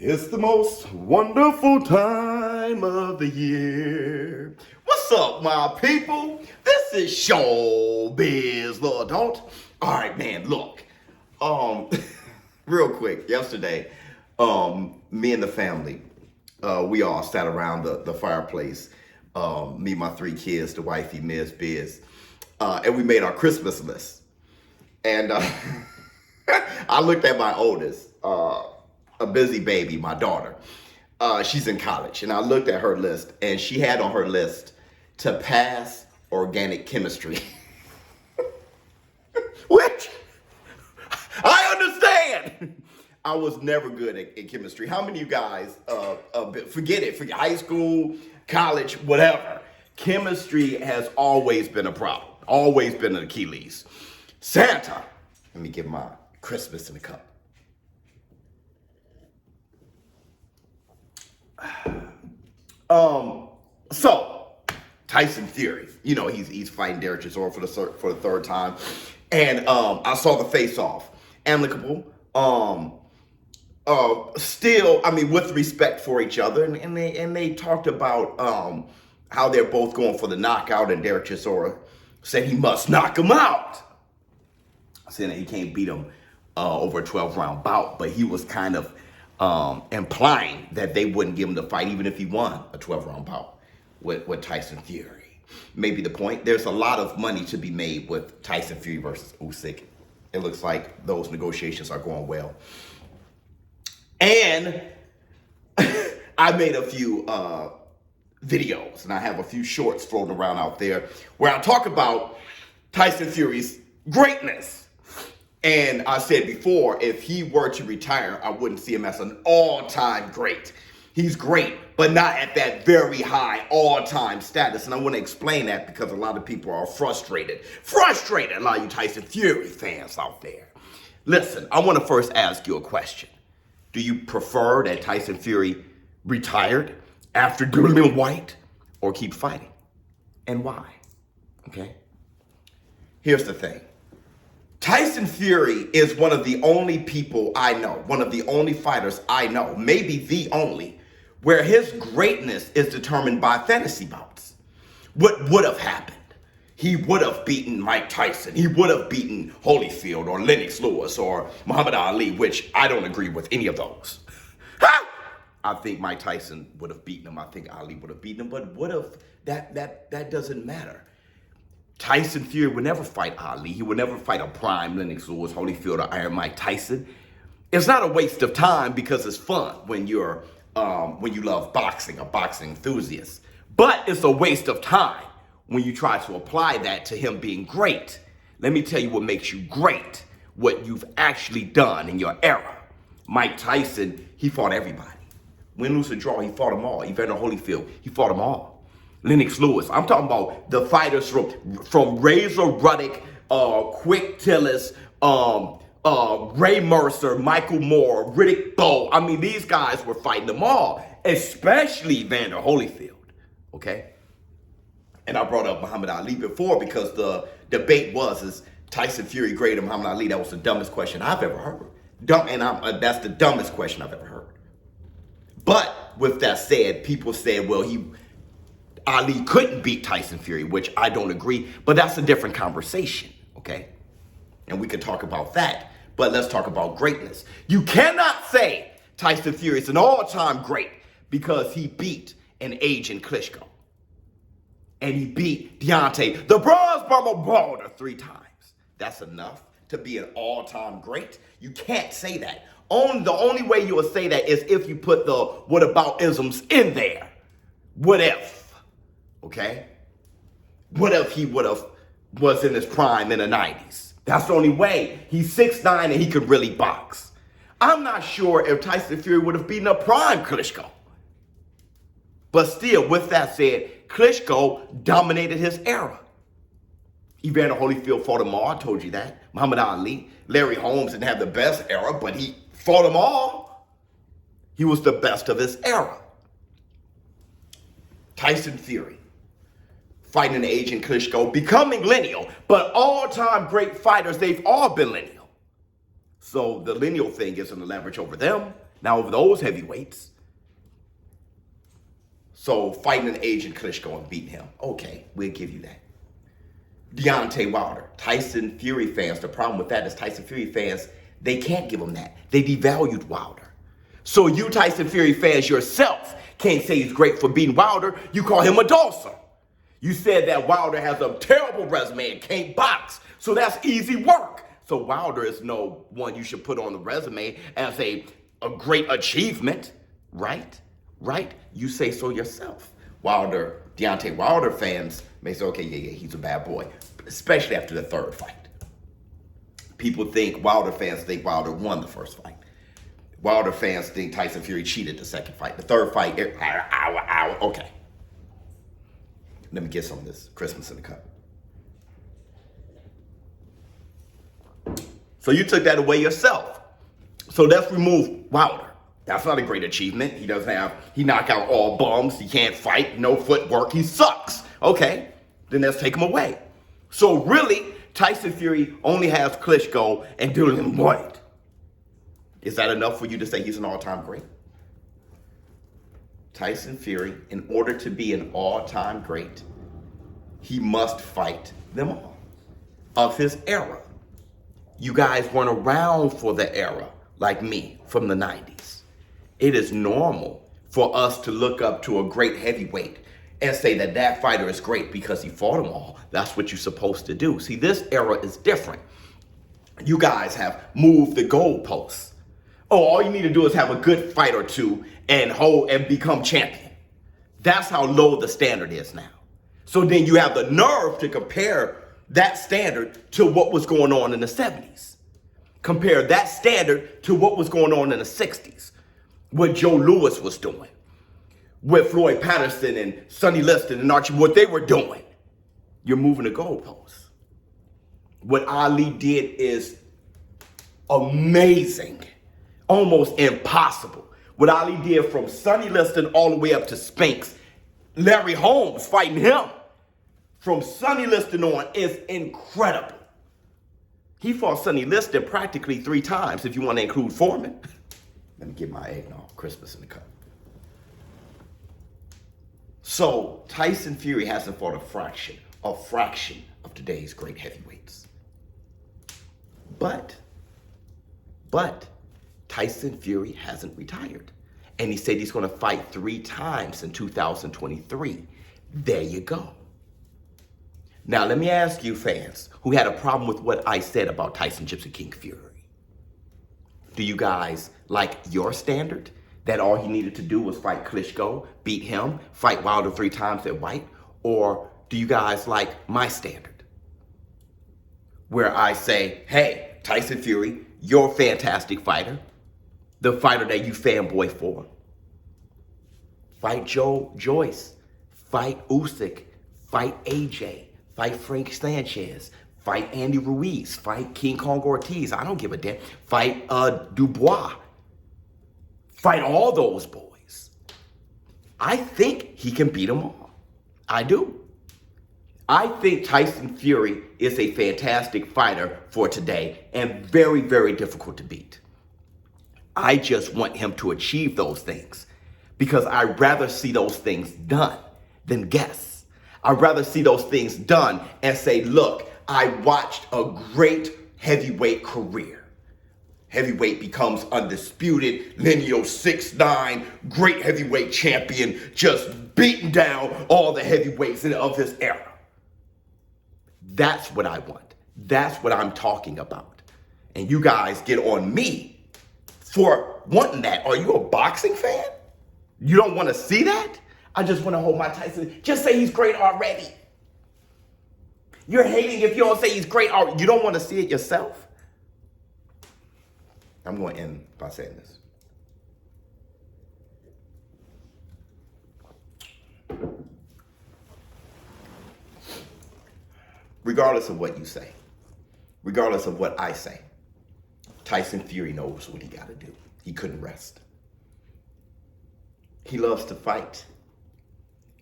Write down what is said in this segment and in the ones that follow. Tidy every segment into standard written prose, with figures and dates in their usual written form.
It's the most wonderful time of the year. What's up, my people? This is Showbiz Lil Don't. All right, man, look. Real quick, yesterday, me and the family, we all sat around the fireplace. Me, my three kids, the wifey, Ms. Biz, and we made our Christmas list. And I looked at my oldest, a busy baby, my daughter. She's in college, and I looked at her list, and she had on her list to pass organic chemistry. Which I understand. I was never good at chemistry. How many of you guys, forget high school, college, whatever. Chemistry has always been a problem, always been an Achilles. Santa, let me get my Christmas in a cup. So Tyson Fury, you know, he's fighting Derek Chisora for the third time, and I saw the face-off, amicable. Still, I mean, with respect for each other, and they talked about how they're both going for the knockout, and Derek Chisora said he must knock him out, saying that he can't beat him over a 12-round bout, but he was kind of implying that they wouldn't give him the fight even if he won a 12-round bout with Tyson Fury. Maybe the point. There's a lot of money to be made with Tyson Fury versus Usyk. It looks like those negotiations are going well. And I made a few videos, and I have a few shorts floating around out there where I talk about Tyson Fury's greatness. And I said before, if he were to retire, I wouldn't see him as an all-time great. He's great, but not at that very high all-time status. And I want to explain that because a lot of people are frustrated. A lot of you Tyson Fury fans out there. Listen, I want to first ask you a question. Do you prefer that Tyson Fury retired after Dillian White or keep fighting? And why? Okay? Here's the thing. Tyson Fury is one of the only people I know, one of the only fighters I know, maybe the only, where his greatness is determined by fantasy bouts. What would have happened? He would have beaten Mike Tyson. He would have beaten Holyfield or Lennox Lewis or Muhammad Ali, which I don't agree with any of those. I think Mike Tyson would have beaten him. I think Ali would have beaten him, but what if that doesn't matter? Tyson Fury would never fight Ali. He would never fight a prime Lennox Lewis, Holyfield, or Iron Mike Tyson. It's not a waste of time because it's fun when you love boxing, a boxing enthusiast. But it's a waste of time when you try to apply that to him being great. Let me tell you what makes you great, what you've actually done in your era. Mike Tyson, he fought everybody. Win, lose, or draw, he fought them all. Evander Holyfield, he fought them all. Lennox Lewis. I'm talking about the fighters from Razor Ruddock, Quick Tillis, Ray Mercer, Michael Moore, Riddick Bowe. I mean, these guys were fighting them all, especially Evander Holyfield. Okay? And I brought up Muhammad Ali before because the debate is Tyson Fury greater than Muhammad Ali? That was the dumbest question I've ever heard. That's the dumbest question I've ever heard. But with that said, people said, well, Ali couldn't beat Tyson Fury, which I don't agree, but that's a different conversation, okay? And we could talk about that, but let's talk about greatness. You cannot say Tyson Fury is an all-time great because he beat an aging Klitschko. And he beat Deontay, the Bronze Bomber Wilder 3 times. That's enough to be an all-time great? You can't say that. The only way you will say that is if you put the whataboutisms in there. What if? Okay? What if he was in his prime in the 90s? That's the only way. He's 6'9" and he could really box. I'm not sure if Tyson Fury would have beaten a prime Klitschko. But still, with that said, Klitschko dominated his era. Evander Holyfield fought them all, I told you that. Muhammad Ali, Larry Holmes didn't have the best era, but he fought them all. He was the best of his era. Tyson Fury, fighting an aging Klitschko, becoming lineal, but all-time great fighters, they've all been lineal. So the lineal thing isn't a leverage over them. Now, over those heavyweights, so fighting an aging Klitschko and beating him, okay, we'll give you that. Deontay Wilder, Tyson Fury fans, the problem with that is Tyson Fury fans, they can't give him that. They devalued Wilder. So you Tyson Fury fans yourself can't say he's great for beating Wilder. You call him a dulcer. You said that Wilder has a terrible resume and can't box. So that's easy work. So Wilder is no one you should put on the resume as a great achievement, right? Right? You say so yourself. Deontay Wilder fans may say, okay, yeah, he's a bad boy, especially after the third fight. People think, Wilder fans think Wilder won the first fight. Wilder fans think Tyson Fury cheated the second fight. The third fight, okay. Let me get some of this Christmas in the cup. So you took that away yourself. So let's remove Wilder. That's not a great achievement. He knocked out all bums. He can't fight, no footwork. He sucks. Okay, then let's take him away. So really, Tyson Fury only has Klitschko and Dillian Whyte. Is that enough for you to say he's an all-time great? Tyson Fury, in order to be an all-time great, he must fight them all of his era. You guys weren't around for the era like me from the 90s. It is normal for us to look up to a great heavyweight and say that that fighter is great because he fought them all. That's what you're supposed to do. See, this era is different. You guys have moved the goalposts. Oh, all you need to do is have a good fight or two and become champion. That's how low the standard is now. So then you have the nerve to compare that standard to what was going on in the 70s. Compare that standard to what was going on in the 60s. What Joe Louis was doing. What Floyd Patterson and Sonny Liston and Archie, what they were doing. You're moving the goalposts. What Ali did is amazing. Almost impossible. What Ali did from Sonny Liston all the way up to Spinks. Larry Holmes fighting him. From Sonny Liston on is incredible. He fought Sonny Liston practically 3 times if you want to include Foreman. Let me get my eggnog, Christmas in the cup. So Tyson Fury hasn't fought a fraction of today's great heavyweights. But Tyson Fury hasn't retired. And he said he's going to fight 3 times in 2023. There you go. Now, let me ask you fans who had a problem with what I said about Tyson Gypsy King Fury. Do you guys like your standard? That all he needed to do was fight Klitschko, beat him, fight Wilder 3 times at White? Or do you guys like my standard? Where I say, hey, Tyson Fury, you're a fantastic fighter. The fighter that you fanboy for. Fight Joe Joyce. Fight Usyk. Fight AJ. Fight Frank Sanchez. Fight Andy Ruiz. Fight King Kong Ortiz. I don't give a damn. Fight Dubois. Fight all those boys. I think he can beat them all. I do. I think Tyson Fury is a fantastic fighter for today and very, very difficult to beat. I just want him to achieve those things because I'd rather see those things done than guess. I'd rather see those things done and say, look, I watched a great heavyweight career. Heavyweight becomes undisputed, lineal 6'9", great heavyweight champion, just beating down all the heavyweights of his era. That's what I want. That's what I'm talking about. And you guys get on me for wanting that. Are you a boxing fan? You don't want to see that? I just want to hold my Tyson. Just say he's great already. You're hating if you don't say he's great already. You don't want to see it yourself? I'm going to end by saying this. Regardless of what you say, regardless of what I say, Tyson Fury knows what he got to do. He couldn't rest. He loves to fight.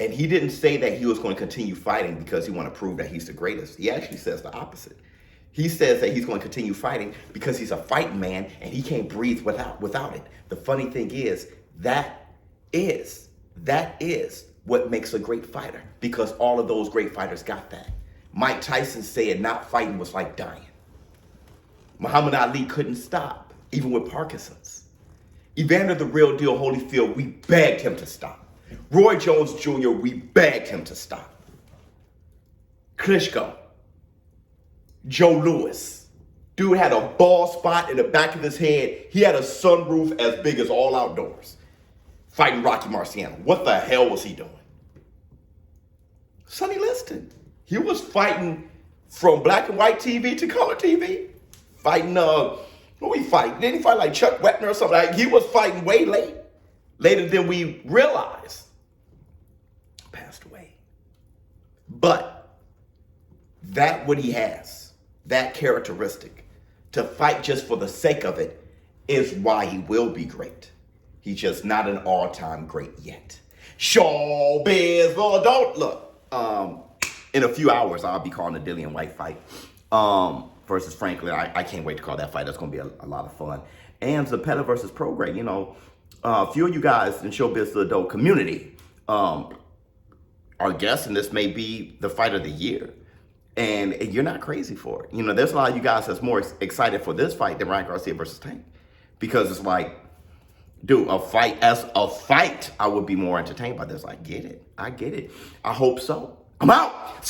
And he didn't say that he was going to continue fighting because he wanted to prove that he's the greatest. He actually says the opposite. He says that he's going to continue fighting because he's a fighting man and he can't breathe without it. The funny thing is, that is what makes a great fighter, because all of those great fighters got that. Mike Tyson said not fighting was like dying. Muhammad Ali couldn't stop, even with Parkinson's. Evander the Real Deal Holyfield, we begged him to stop. Roy Jones Jr., we begged him to stop. Klitschko, Joe Louis. Dude had a bald spot in the back of his head. He had a sunroof as big as all outdoors. Fighting Rocky Marciano. What the hell was he doing? Sonny Liston. He was fighting from black and white TV to color TV. Fighting, what he fight? Didn't he fight like Chuck Wetner or something? Like, he was fighting way late. Later than we realized. Passed away. But that what he has, that characteristic, to fight just for the sake of it, is why he will be great. He's just not an all-time great yet. Showbiz, well, don't look. In a few hours, I'll be calling the Dillian White fight versus Franklin. I can't wait to call that fight. That's going to be a lot of fun. And Zepeda versus Prograis. You know, a few of you guys in Showbiz, the adult community, are guessing this may be the fight of the year. And you're not crazy for it. You know, there's a lot of you guys that's more excited for this fight than Ryan Garcia versus Tank. Because it's like, dude, as a fight, I would be more entertained by this. I get it. I hope so. I'm out.